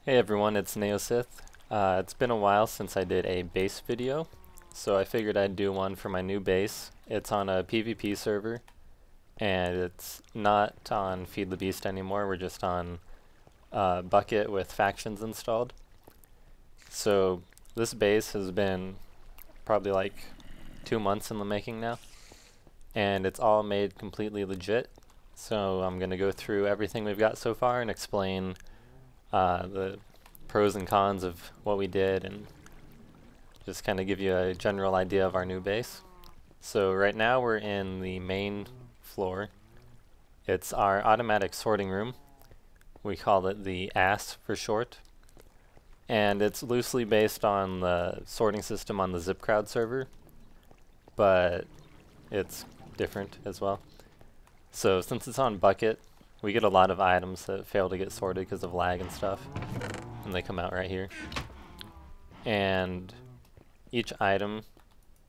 Hey everyone, it's Naosyth. It's been a while since I did a base video, so I figured I'd do one for my new base. It's on a PvP server, and it's not on Feed the Beast anymore. We're just on Bucket with factions installed. So this base has been probably like 2 months in the making now, and it's all made completely legit. So I'm going to go through everything we've got so far and explain the pros and cons of what we did and just kind of give you a general idea of our new base. So right now we're in the main floor. It's our automatic sorting room. We call it the ASS for short. And it's loosely based on the sorting system on the ZipCrowd server, but it's different as well. So since it's on Bucket, we get a lot of items that fail to get sorted because of lag and stuff, and they come out right here. And each item,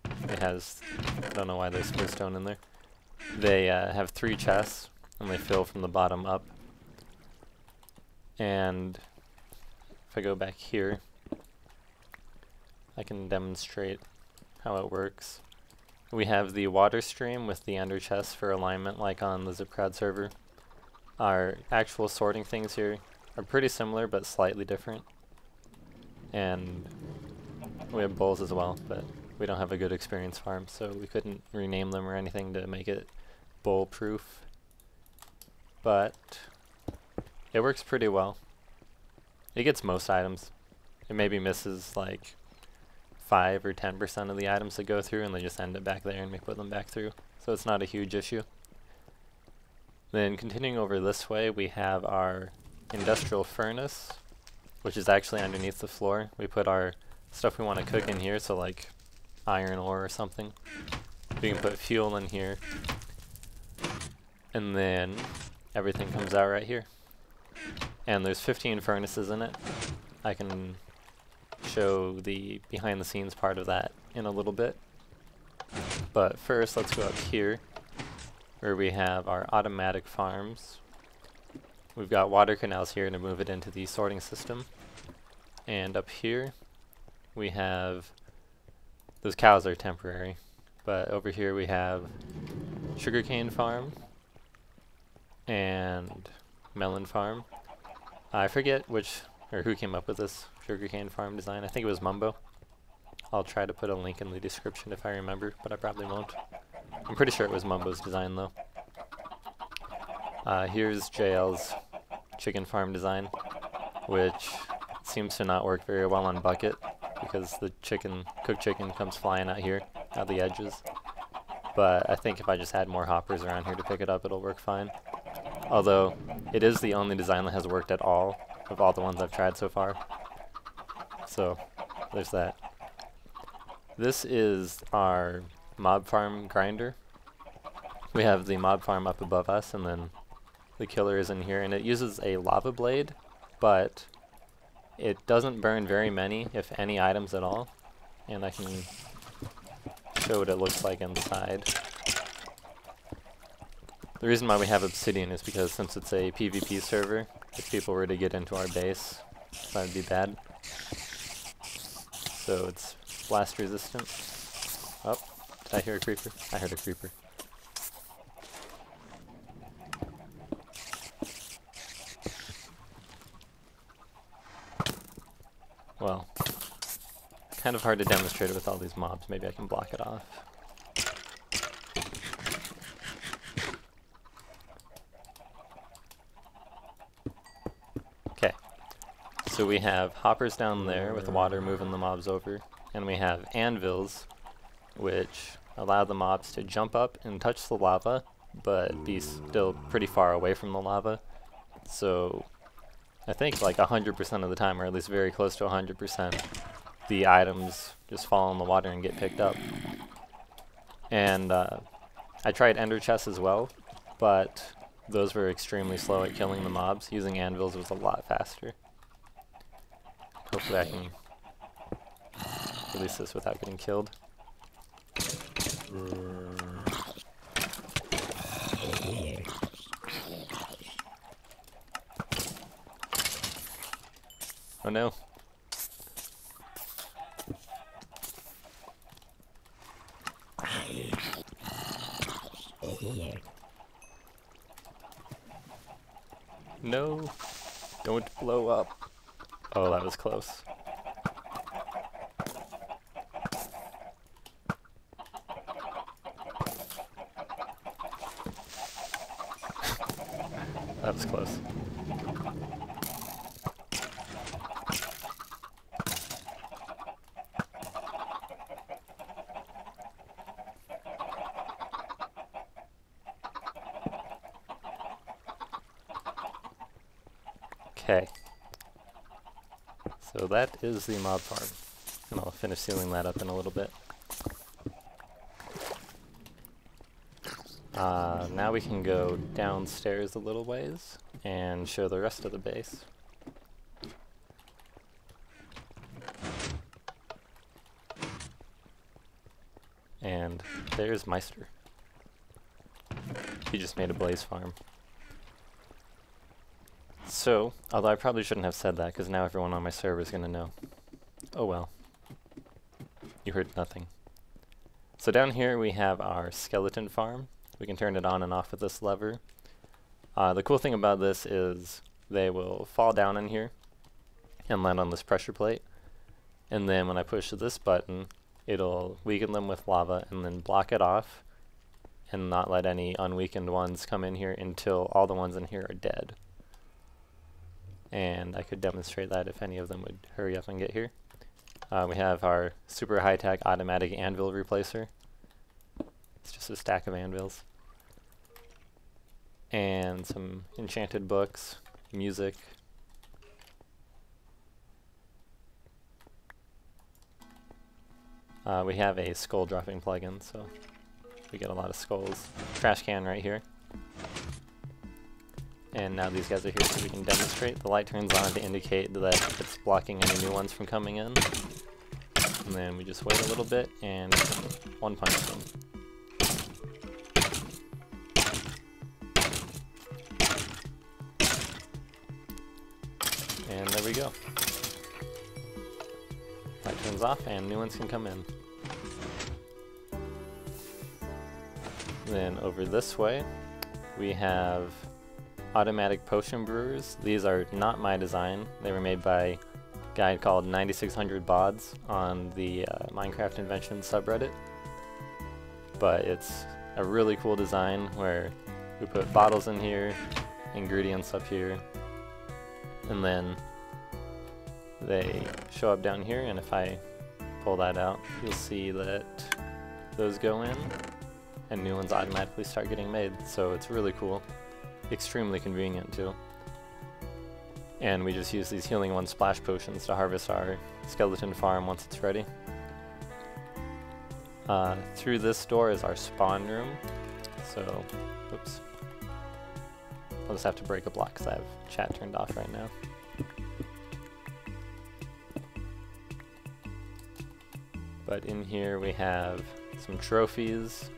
it has, I don't know why there's stone in there. They have 3 chests, and they fill from the bottom up. And if I go back here, I can demonstrate how it works. We have the water stream with the ender chests for alignment like on the ZipCrowd server. Our actual sorting things here are pretty similar but slightly different. And we have bowls as well, but we don't have a good experience farm, so we couldn't rename them or anything to make it bowl proof. But it works pretty well. It gets most items. It maybe misses like 5 or 10% of the items that go through, and they just end it back there and we put them back through. So it's not a huge issue. Then continuing over this way, we have our industrial furnace, which is actually underneath the floor. We put our stuff we want to cook in here, so like iron ore or something. We can put fuel in here, and then everything comes out right here. And there's 15 furnaces in it. I can show the behind the scenes part of that in a little bit. But first, let's go up here, where we have our automatic farms. We've got water canals here to move it into the sorting system. And up here, we have, those cows are temporary, but over here we have Sugarcane farm and Melon farm. I forget which, or who came up with this Sugarcane farm design. I think it was Mumbo. I'll try to put a link in the description if I remember, but I probably won't. I'm pretty sure it was Mumbo's design though. Here's JL's chicken farm design, which seems to not work very well on Bucket because the cooked chicken comes flying out here, out the edges. But I think if I just had more hoppers around here to pick it up, it'll work fine. Although, it is the only design that has worked at all of all the ones I've tried so far. So, there's that. This is our mob farm grinder. We have the mob farm up above us, and then the killer is in here, and it uses a lava blade, but it doesn't burn very many, if any, items at all. And I can show what it looks like inside. The reason why we have Obsidian is because since it's a PvP server, if people were to get into our base, that would be bad. So it's blast resistant. Oh, did I hear a creeper? I heard a creeper. Well, kind of hard to demonstrate it with all these mobs. Maybe I can block it off. Okay, so we have hoppers down there with water moving the mobs over, and we have anvils, which allow the mobs to jump up and touch the lava, but be still pretty far away from the lava. So I think like 100% of the time, or at least very close to 100%, the items just fall in the water and get picked up. And I tried ender chests as well, but those were extremely slow at killing the mobs. Using anvils was a lot faster. Hopefully I can release this without getting killed. Oh no. No. Don't blow up. Oh, that was close. That was close. Okay. So that is the mob farm. And I'll finish sealing that up in a little bit. Now we can go downstairs a little ways and show the rest of the base. And there's Meister. He just made a blaze farm. So, although I probably shouldn't have said that because now everyone on my server is going to know. Oh well. You heard nothing. So down here we have our skeleton farm. We can turn it on and off with this lever. The cool thing about this is they will fall down in here and land on this pressure plate. And then when I push this button, it'll weaken them with lava and then block it off and not let any unweakened ones come in here until all the ones in here are dead. And I could demonstrate that if any of them would hurry up and get here. We have our super high-tech automatic anvil replacer. It's just a stack of anvils. And some enchanted books, music. We have a skull dropping plugin, so we get a lot of skulls. Trash can right here. And now these guys are here so we can demonstrate. The light turns on to indicate that it's blocking any new ones from coming in. And then we just wait a little bit and one punch them. And there we go. Light turns off and new ones can come in. Then over this way we have automatic potion brewers. These are not my design. They were made by a guy called 9600 Bods on the Minecraft Invention subreddit. But it's a really cool design where we put bottles in here, ingredients up here, and then they show up down here, and if I pull that out, you'll see that those go in and new ones automatically start getting made. So it's really cool. Extremely convenient too. And we just use these healing one splash potions to harvest our skeleton farm once it's ready. Through this door is our spawn room. So, oops. I'll just have to break a block because I have chat turned off right now. But in here we have some trophies,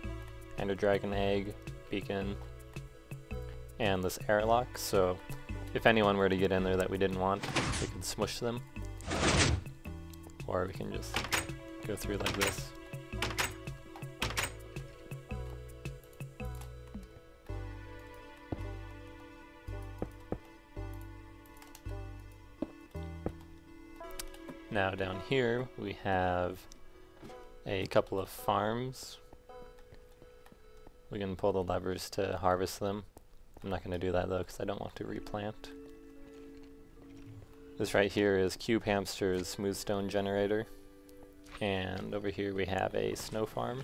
and a dragon egg, beacon, and this airlock, so if anyone were to get in there that we didn't want, we could smush them. Or we can just go through like this. Now down here we have a couple of farms. We can pull the levers to harvest them. I'm not going to do that though because I don't want to replant. This right here is Cube Hamster's Smoothstone Generator. And over here we have a snow farm.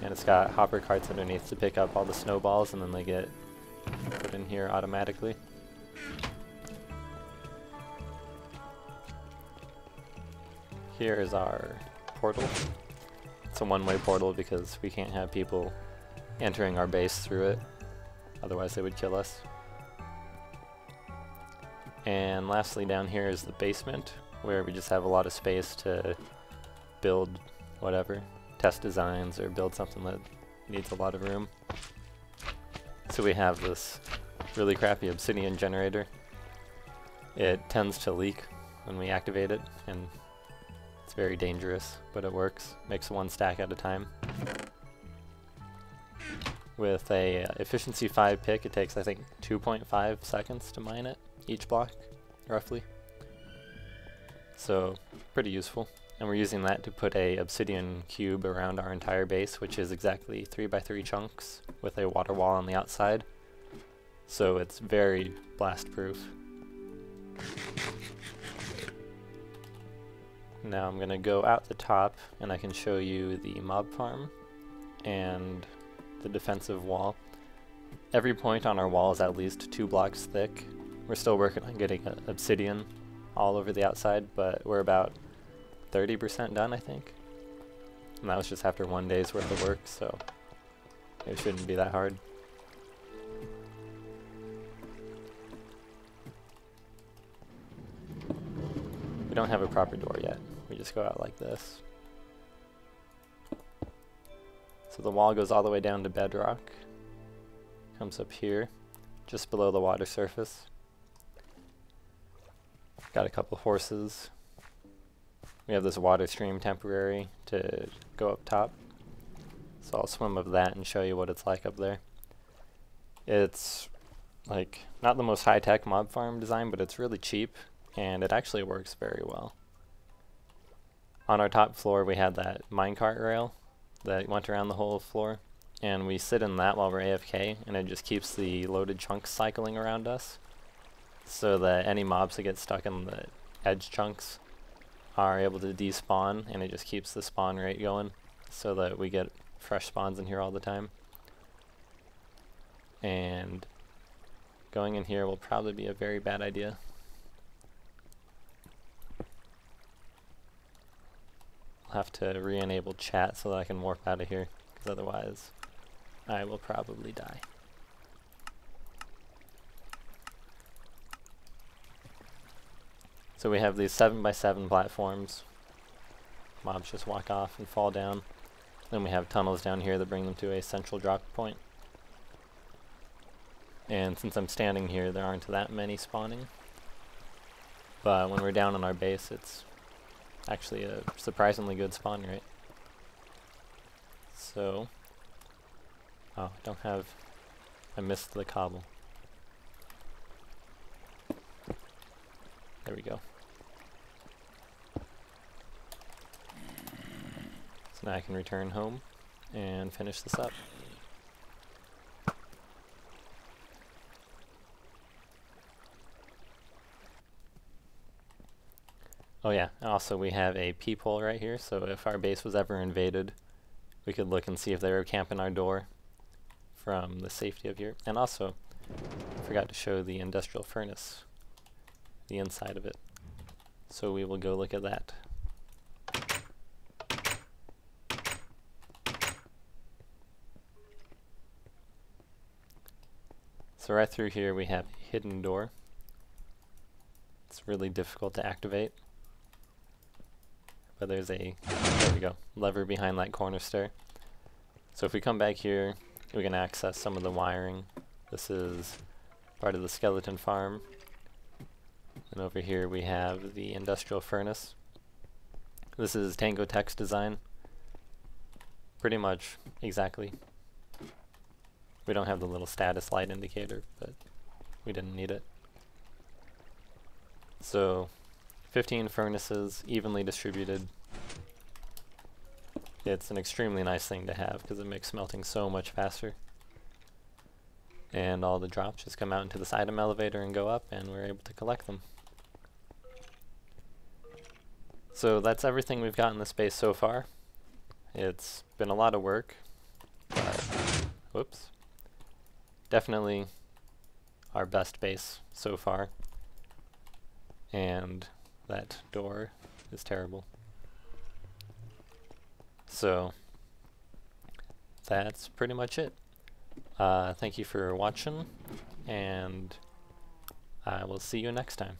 And it's got hopper carts underneath to pick up all the snowballs and then they get put in here automatically. Here is our portal. It's a one-way portal because we can't have people entering our base through it. Otherwise they would kill us. And lastly down here is the basement, where we just have a lot of space to build whatever, test designs or build something that needs a lot of room. So we have this really crappy Obsidian Generator. It tends to leak when we activate it, and it's very dangerous, but it works. Makes one stack at a time. With a efficiency 5 pick, it takes, I think, 2.5 seconds to mine it, each block, roughly. So, pretty useful. And we're using that to put a obsidian cube around our entire base, which is exactly 3x3 chunks with a water wall on the outside. So it's very blast proof. Now I'm going to go out the top and I can show you the mob farm and the defensive wall. Every point on our wall is at least 2 blocks thick. We're still working on getting obsidian all over the outside, but we're about 30% done, I think. And that was just after 1 day's worth of work, so it shouldn't be that hard. We don't have a proper door yet. We just go out like this. So the wall goes all the way down to bedrock. Comes up here, just below the water surface. Got a couple horses. We have this water stream temporary to go up top. So I'll swim up that and show you what it's like up there. It's like not the most high-tech mob farm design, but it's really cheap and it actually works very well. On our top floor we had that minecart rail that went around the whole floor, and we sit in that while we're AFK, and it just keeps the loaded chunks cycling around us so that any mobs that get stuck in the edge chunks are able to despawn, and it just keeps the spawn rate going so that we get fresh spawns in here all the time. And going in here will probably be a very bad idea. I'll have to re-enable chat so that I can warp out of here, because otherwise I will probably die. So we have these 7x7 platforms. Mobs just walk off and fall down. Then we have tunnels down here that bring them to a central drop point. And since I'm standing here, there aren't that many spawning. But when we're down on our base, it's actually a surprisingly good spawn rate. So, oh, I missed the cobble. There we go. So now I can return home and finish this up. Oh yeah, and also we have a peephole right here, so if our base was ever invaded, we could look and see if they were camping our door from the safety of here. And also, I forgot to show the industrial furnace, the inside of it. So we will go look at that. So right through here we have a hidden door. It's really difficult to activate. But there's a, there we go, lever behind that corner stair. So if we come back here, we can access some of the wiring. This is part of the skeleton farm. And over here we have the industrial furnace. This is Tango Tech's design. Pretty much exactly. We don't have the little status light indicator, but we didn't need it. So 15 furnaces, evenly distributed. It's an extremely nice thing to have because it makes smelting so much faster. And all the drops just come out into this item elevator and go up, and we're able to collect them. So that's everything we've got in the space so far. It's been a lot of work, but whoops. Definitely our best base so far. And that door is terrible. So that's pretty much it. Thank you for watching, and I will see you next time.